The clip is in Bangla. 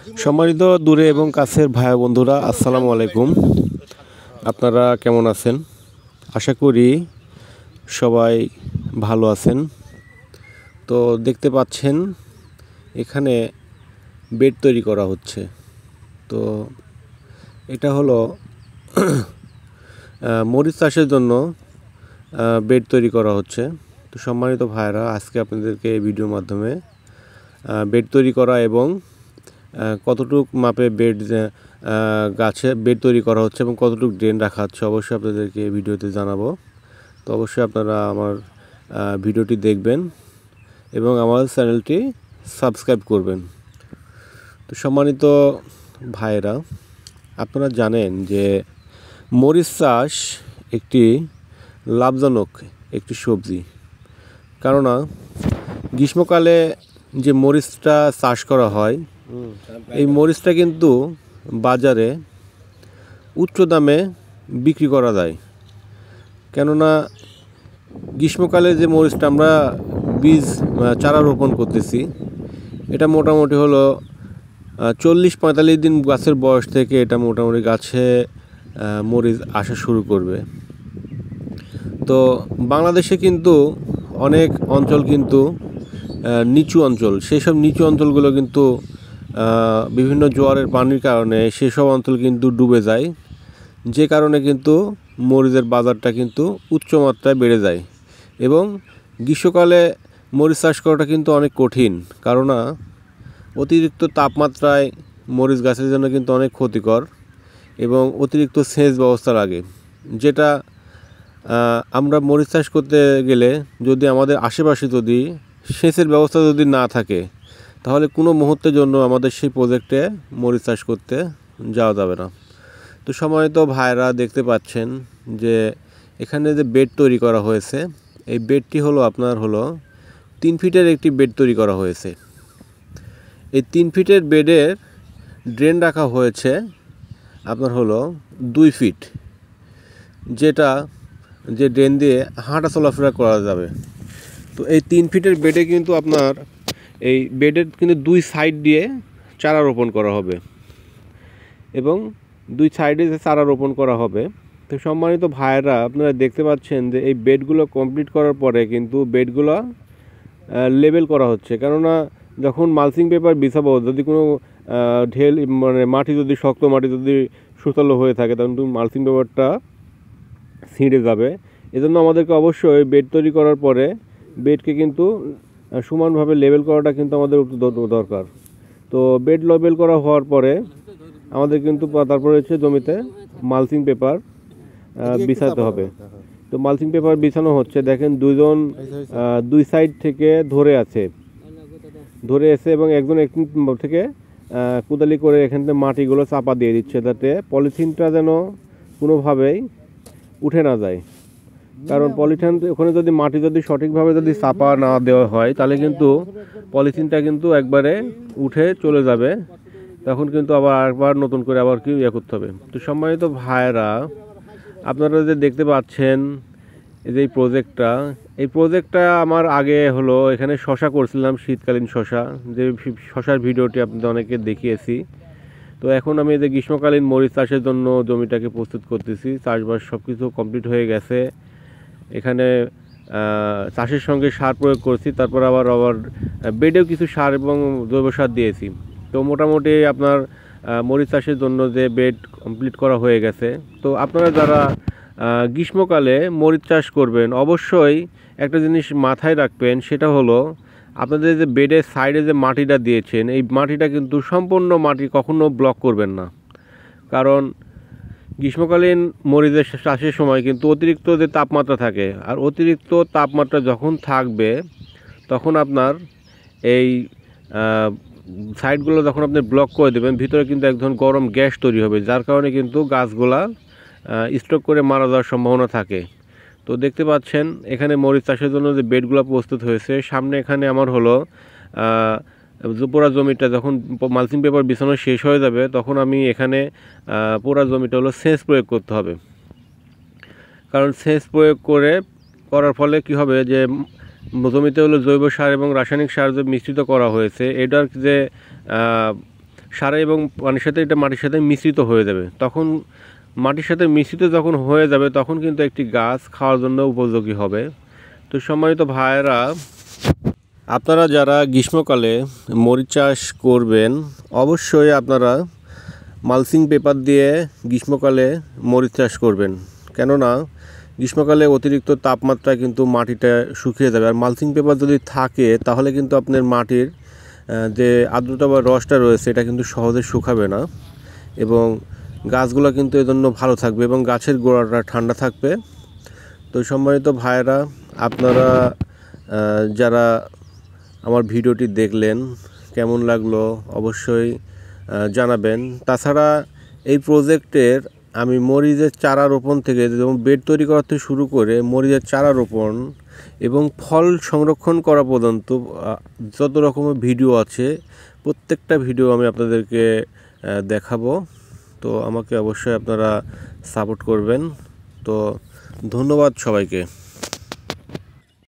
সম্মানিত দূরে এবং কাছের ভাই বন্ধুরা, আসসালামু আলাইকুম। আপনারা কেমন আছেন? আশা করি সবাই ভালো আছেন। তো দেখতে পাচ্ছেন এখানে বেড তৈরি করা হচ্ছে। তো এটা হলো মরিচ চাষের জন্য বেড তৈরি করা হচ্ছে। তো সম্মানিত ভাইরা, আজকে আপনাদেরকে এই ভিডিওর মাধ্যমে বেড তৈরি করা এবং কতটুক মাপে বেড গাছে বেড তৈরি করা হচ্ছে এবং কতটুক ড্রেন রাখা হচ্ছে অবশ্যই আপনাদেরকে এই ভিডিওতে জানাবো। তো অবশ্যই আপনারা আমার ভিডিওটি দেখবেন এবং আমার চ্যানেলটি সাবস্ক্রাইব করবেন। তো সম্মানিত ভাইয়েরা, আপনারা জানেন যে মরিচ চাষ একটি লাভজনক একটি সবজি। কেননা গ্রীষ্মকালে যে মরিচটা চাষ করা হয়, এই মরিচটা কিন্তু বাজারে উচ্চ দামে বিক্রি করা যায়। কেননা গ্রীষ্মকালে যে মরিচটা আমরা বীজ চারা রোপণ করতেছি, এটা মোটামুটি হলো 40-45 দিন গাছের বয়স থেকে এটা মোটামুটি গাছে মরিচ আসা শুরু করবে। তো বাংলাদেশে কিন্তু অনেক অঞ্চল কিন্তু নিচু অঞ্চল, সেই সব নিচু অঞ্চলগুলো কিন্তু বিভিন্ন জোয়ারের পানির কারণে সেসব অঞ্চল কিন্তু ডুবে যায়, যে কারণে কিন্তু মরিচের বাজারটা কিন্তু উচ্চমাত্রায় বেড়ে যায়। এবং গ্রীষ্মকালে মরিচ চাষ করাটা কিন্তু অনেক কঠিন, কারণ অতিরিক্ত তাপমাত্রায় মরিচ গাছের জন্য কিন্তু অনেক ক্ষতিকর এবং অতিরিক্ত সেচ ব্যবস্থা লাগে। যেটা আমরা মরিচ চাষ করতে গেলে যদি আমাদের আশেপাশে যদি সেচের ব্যবস্থা যদি না থাকে, তাহলে কোনো মুহূর্তের জন্য আমাদের সেই প্রজেক্টে মরিচ চাষ করতে যাওয়া যাবে না। তো সম্মানিত ভাইরা, দেখতে পাচ্ছেন যে এখানে যে বেড তৈরি করা হয়েছে, এই বেডটি হলো আপনার 3 ফিটের একটি বেড তৈরি করা হয়েছে। এই 3 ফিটের বেডের ড্রেন রাখা হয়েছে আপনার 2 ফিট, যেটা যে ড্রেন দিয়ে হাঁটা চলাফেরা করা যাবে। তো এই 3 ফিটের বেডে কিন্তু আপনার এই বেডের কিন্তু 2 সাইড দিয়ে চারা রোপণ করা হবে এবং 2 সাইডে যে চারা রোপণ করা হবে। তো সম্মানিত ভাইয়েরা, আপনারা দেখতে পাচ্ছেন যে এই বেডগুলো কমপ্লিট করার পরে কিন্তু বেডগুলো লেবেল করা হচ্ছে। কেননা যখন মালচিং পেপার বিছাবো, যদি কোনো ঢেল মাটি যদি শক্ত মাটি যদি সুতলো হয়ে থাকে, তখন তুমি মালচিং পেপারটা ছিঁড়ে যাবে। এজন্য আমাদেরকে অবশ্যই বেড তৈরি করার পরে বেডকে কিন্তু সমানভাবে লেবেল করাটা কিন্তু আমাদের দরকার। তো বেড লেবেল করা হওয়ার পরে আমাদের কিন্তু তারপরে হচ্ছে জমিতে মালচিং পেপার বিছাতে হবে। তো মালচিং পেপার বিছানো হচ্ছে, দেখেন দুইজন 2 সাইড থেকে ধরে এসে এবং একজন থেকে কোদালি করে এখান থেকে মাটিগুলো চাপা দিয়ে দিচ্ছে, যাতে পলিথিনটা যেন কোনোভাবেই উঠে না যায়। কারণ পলিথিন ওখানে যদি মাটি যদি সঠিকভাবে যদি চাপা না দেওয়া হয়, তাহলে কিন্তু পলিথিনটা কিন্তু একবারে উঠে চলে যাবে, তখন কিন্তু আবার নতুন করে আবার কি করতে হবে। তো সম্মানিত ভাইয়েরা, আপনারা যে দেখতে পাচ্ছেন এই যে এই প্রজেক্টটা আমার আগে এখানে শশা করছিলাম, শীতকালীন শশা, যে শশার ভিডিওটি আপনাদের অনেকে দেখিয়েছি। তো এখন আমি এই যে গ্রীষ্মকালীন মরিচ চাষের জন্য জমিটাকে প্রস্তুত করতেছি। চাষবাস সব কিছু কমপ্লিট হয়ে গেছে। এখানে চাষের সঙ্গে সার প্রয়োগ করছি, তারপর আবার বেডেও কিছু সার এবং জৈব সার দিয়েছি। তো মোটামুটি আপনার মরিচ চাষের জন্য যে বেড কমপ্লিট করা হয়ে গেছে। তো আপনারা যারা গ্রীষ্মকালে মরিচ চাষ করবেন, অবশ্যই একটা জিনিস মাথায় রাখবেন, সেটা হলো আপনাদের যে বেডের সাইডে যে মাটিটা দিয়েছেন, এই মাটিটা কিন্তু সম্পূর্ণ মাটি কখনো ব্লক করবেন না। কারণ গ্রীষ্মকালীন মরিচের চাষের সময় কিন্তু অতিরিক্ত যে তাপমাত্রা থাকে, আর অতিরিক্ত তাপমাত্রা যখন থাকবে তখন আপনার এই সাইডগুলো যখন আপনি ব্লক করে দেবেন, ভিতরে কিন্তু এক ধরনের গরম গ্যাস তৈরি হবে, যার কারণে কিন্তু গাছগুলা স্ট্রোক করে মারা যাওয়ার সম্ভাবনা থাকে। তো দেখতে পাচ্ছেন এখানে মরিচ চাষের জন্য যে বেডগুলো প্রস্তুত হয়েছে, সামনে এখানে আমার পুরা জমিটা যখন মালচিং পেপার বিছানো শেষ হয়ে যাবে, তখন আমি এখানে পুরা জমিটা সেচ প্রয়োগ করতে হবে। কারণ সেচ প্রয়োগ করার ফলে কি হবে, যে জমিতে জৈব সার এবং রাসায়নিক সার যে মিশ্রিত করা হয়েছে, এটার যে সার এবং পানির সাথে এটা মাটির সাথে মিশ্রিত হয়ে যাবে। তখন মাটির সাথে মিশ্রিত যখন হয়ে যাবে তখন কিন্তু একটি গাছ খাওয়ার জন্য উপযোগী হবে। তো সম্মানিত ভাইয়েরা, আপনারা যারা গ্রীষ্মকালে মরিচ চাষ করবেন অবশ্যই আপনারা মালচিং পেপার দিয়ে গ্রীষ্মকালে মরিচ চাষ করবেন। কেননা গ্রীষ্মকালে অতিরিক্ত তাপমাত্রায় কিন্তু মাটিটা শুকিয়ে যাবে, আর মালচিং পেপার যদি থাকে তাহলে কিন্তু আপনার মাটির যে আর্দ্রতা বা রসটা রয়েছে এটা কিন্তু সহজে শুকাবে না এবং গাছগুলো কিন্তু এজন্য ভালো থাকবে এবং গাছের গোড়াটা ঠান্ডা থাকবে। তো সম্মানিত ভাইয়েরা, আপনারা যারা আমার ভিডিওটি দেখলেন কেমন লাগলো অবশ্যই জানাবেন। তাছাড়া এই প্রজেক্টের আমি মরিচের চারা রোপণ থেকে যেমন বেড তৈরি করা থেকে শুরু করে মরিচের চারা রোপণ এবং ফল সংরক্ষণ করা পর্যন্ত যত রকমের ভিডিও আছে প্রত্যেকটা ভিডিও আমি আপনাদেরকে দেখাবো। তো আমাকে অবশ্যই আপনারা সাপোর্ট করবেন। তো ধন্যবাদ সবাইকে।